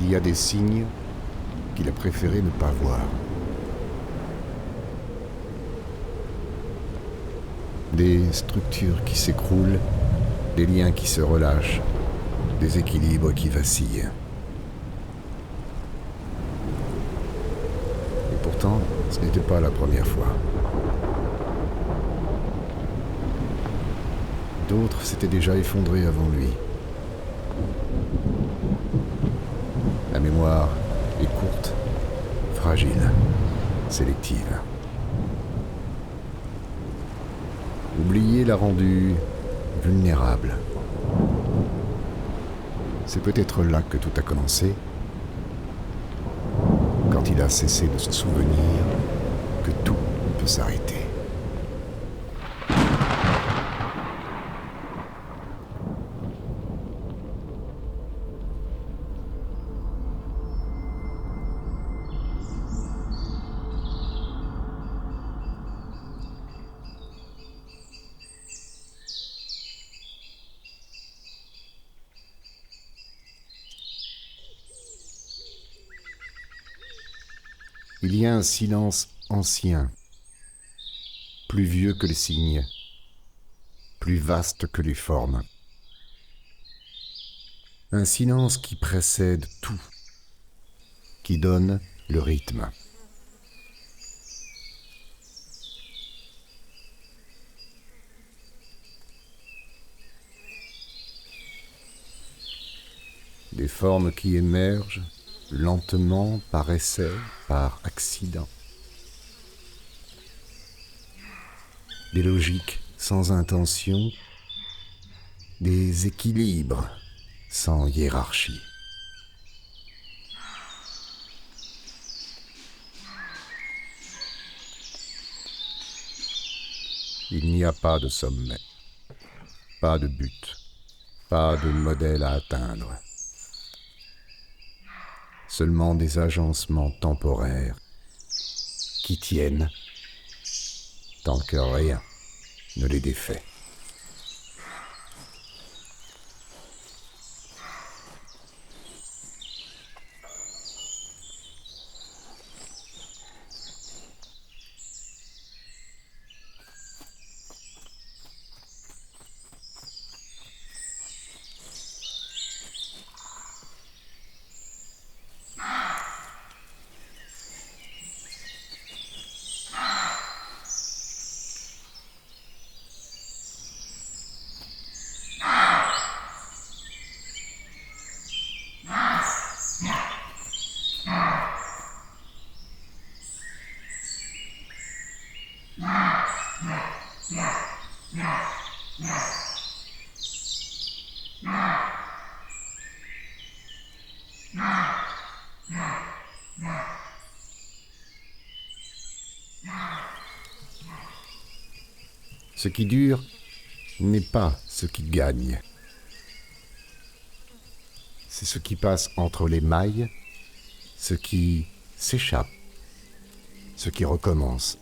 il y a des signes qu'il a préféré ne pas voir. Des structures qui s'écroulent, des liens qui se relâchent, des équilibres qui vacillent. Et pourtant, ce n'était pas la première fois. D'autres s'étaient déjà effondrés avant lui. La mémoire est courte, fragile, sélective. Oublier l'a rendu vulnérable. C'est peut-être là que tout a commencé, quand il a cessé de se souvenir que tout peut s'arrêter. Il y a un silence ancien, plus vieux que les signes, plus vaste que les formes. Un silence qui précède tout, qui donne le rythme. Des formes qui émergent lentement par essai, par accident. Des logiques sans intention, des équilibres sans hiérarchie. Il n'y a pas de sommet, pas de but, pas de modèle à atteindre. Seulement des agencements temporaires qui tiennent tant que rien ne les défait. Ce qui dure n'est pas ce qui gagne. C'est ce qui passe entre les mailles, ce qui s'échappe, ce qui recommence.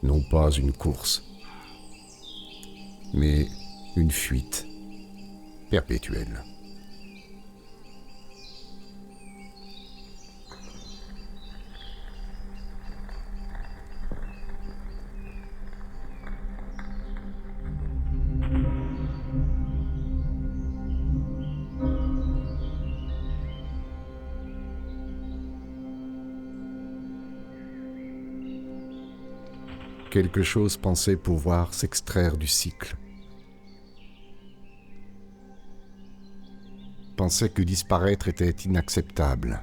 Non pas une course, mais une fuite perpétuelle. Quelque chose pensait pouvoir s'extraire du cycle. Pensait que disparaître était inacceptable.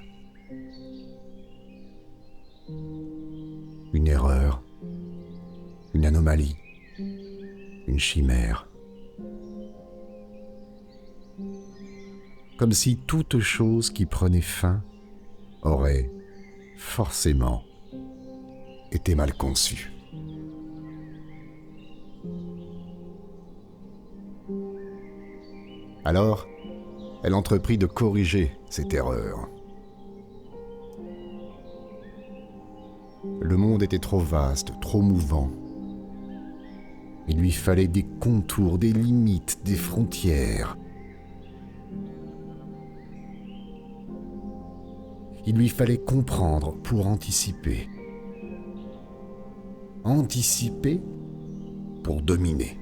Une erreur, une anomalie, une chimère. Comme si toute chose qui prenait fin aurait forcément été mal conçue. Alors, elle entreprit de corriger cette erreur. Le monde était trop vaste, trop mouvant. Il lui fallait des contours, des limites, des frontières. Il lui fallait comprendre pour anticiper. Anticiper pour dominer.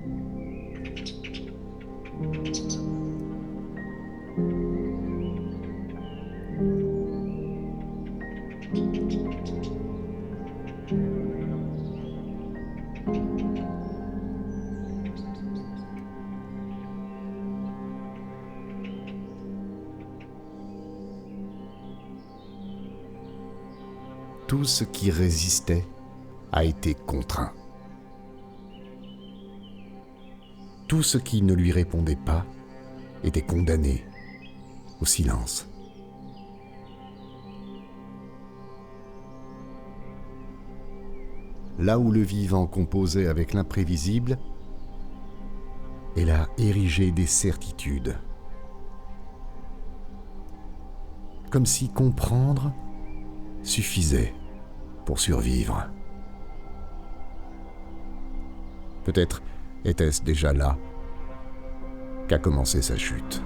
Tout ce qui résistait a été contraint. Tout ce qui ne lui répondait pas était condamné au silence. Là où le vivant composait avec l'imprévisible, elle a érigé des certitudes. Comme si comprendre suffisait pour survivre. Peut-être était-ce déjà là qu'a commencé sa chute.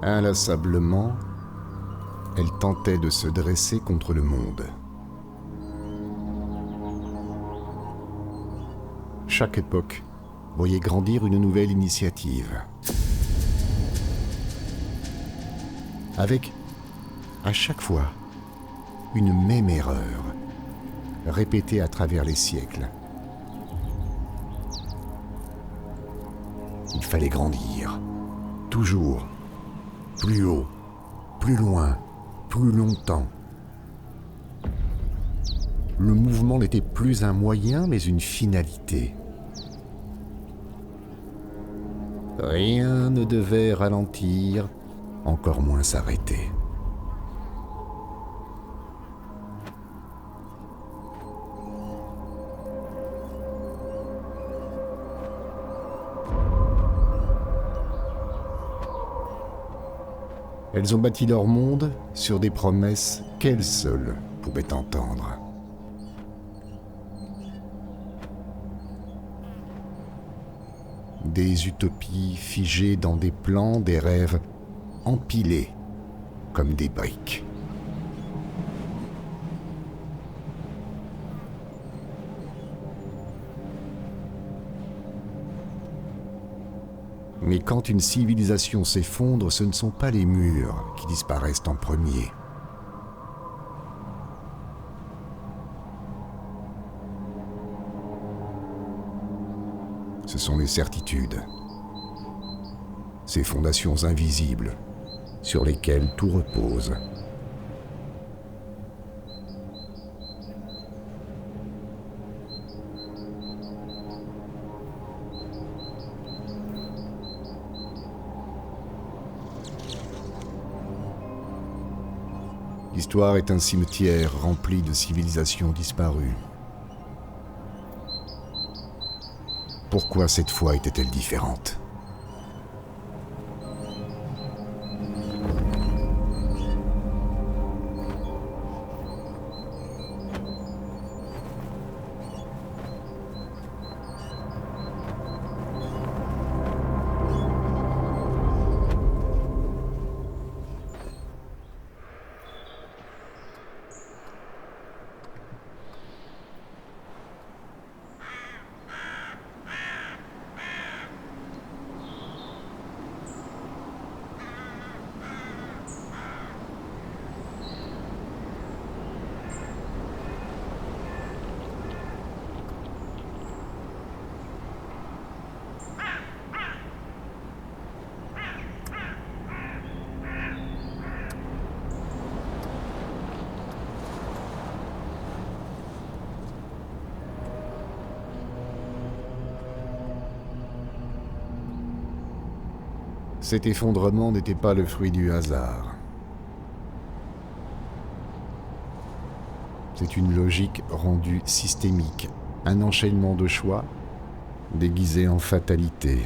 Inlassablement, elle tentait de se dresser contre le monde. Chaque époque voyait grandir une nouvelle initiative. Avec, à chaque fois, une même erreur, répétée à travers les siècles. Il fallait grandir, toujours, plus haut, plus loin, plus longtemps. Le mouvement n'était plus un moyen, mais une finalité. Rien ne devait ralentir, encore moins s'arrêter. Elles ont bâti leur monde sur des promesses qu'elles seules pouvaient entendre. Des utopies figées dans des plans, des rêves empilés comme des briques. Mais quand une civilisation s'effondre, ce ne sont pas les murs qui disparaissent en premier. Ce sont les certitudes, ces fondations invisibles sur lesquelles tout repose. L'histoire est un cimetière rempli de civilisations disparues. Pourquoi cette fois était-elle différente ? Cet effondrement n'était pas le fruit du hasard. C'est une logique rendue systémique, un enchaînement de choix déguisé en fatalité.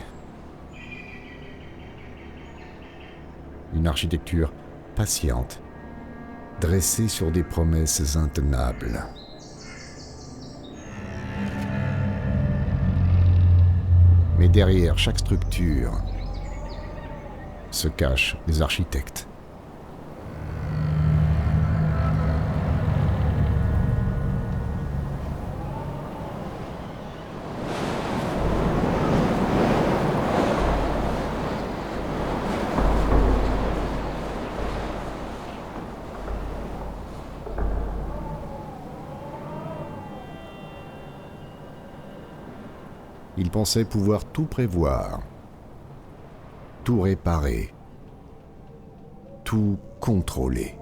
Une architecture patiente, dressée sur des promesses intenables. Mais derrière chaque structure se cachent des architectes. Il pensait pouvoir tout prévoir, tout réparer, tout contrôler.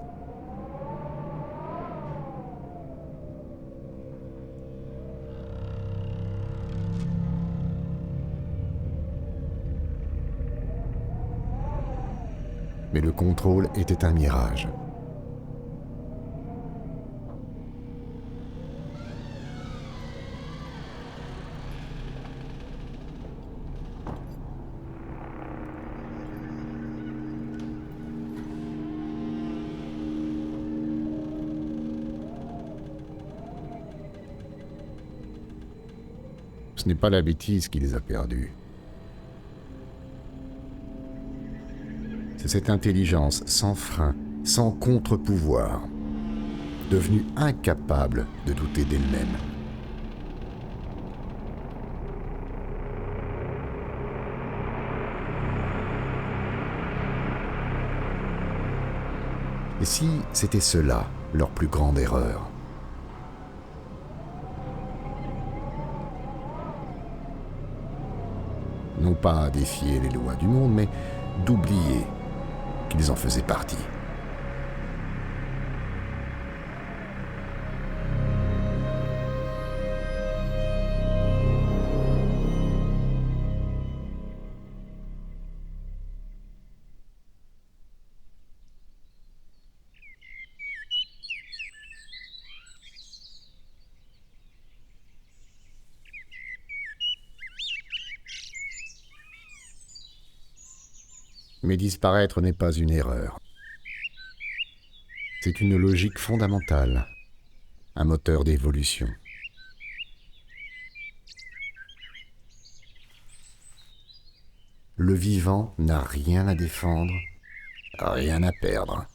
Mais le contrôle était un mirage. Ce n'est pas la bêtise qui les a perdus. C'est cette intelligence sans frein, sans contre-pouvoir, devenue incapable de douter d'elle-même. Et si c'était cela, leur plus grande erreur ? Non pas défier les lois du monde, mais d'oublier qu'ils en faisaient partie. Mais disparaître n'est pas une erreur. C'est une logique fondamentale, un moteur d'évolution. Le vivant n'a rien à défendre, rien à perdre.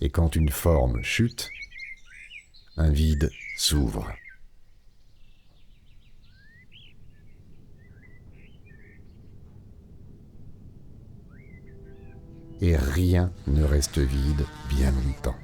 Et quand une forme chute, un vide s'ouvre. Et rien ne reste vide bien longtemps.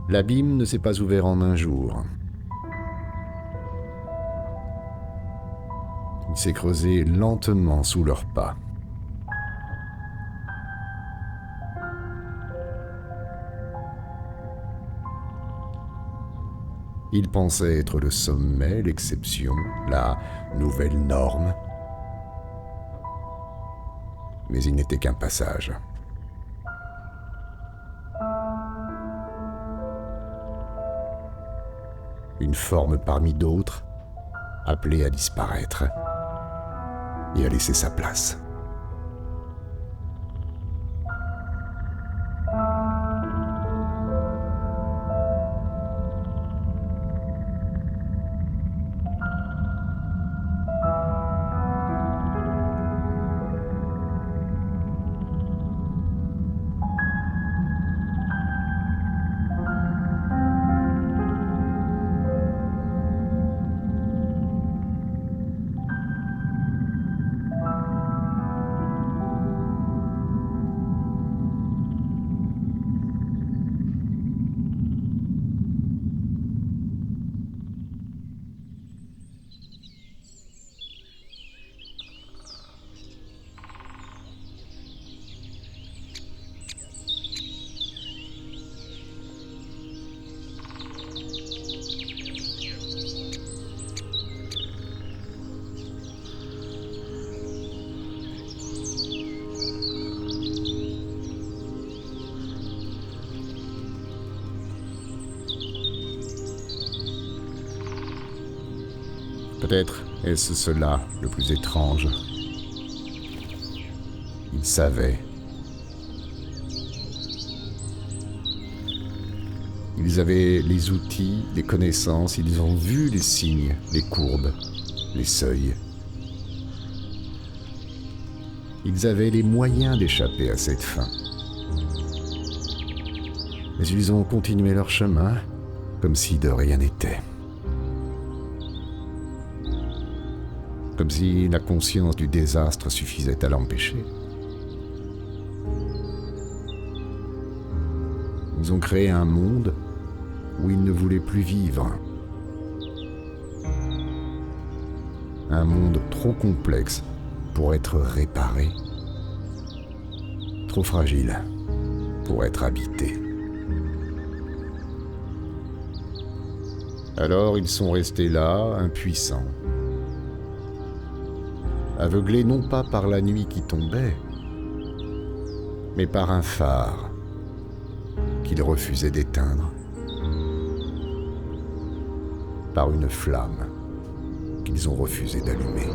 L'abîme ne s'est pas ouvert en un jour. Il s'est creusé lentement sous leurs pas. Ils pensaient être le sommet, l'exception, la nouvelle norme. Mais il n'était qu'un passage. Une forme parmi d'autres, appelée à disparaître et à laisser sa place. Peut-être est-ce cela le plus étrange. Ils savaient. Ils avaient les outils, les connaissances, ils ont vu les signes, les courbes, les seuils. Ils avaient les moyens d'échapper à cette fin. Mais ils ont continué leur chemin, comme si de rien n'était. Comme si la conscience du désastre suffisait à l'empêcher. Ils ont créé un monde où ils ne voulaient plus vivre. Un monde trop complexe pour être réparé, trop fragile pour être habité. Alors ils sont restés là, impuissants, aveuglés non pas par la nuit qui tombait, mais par un phare qu'ils refusaient d'éteindre, par une flamme qu'ils ont refusé d'allumer.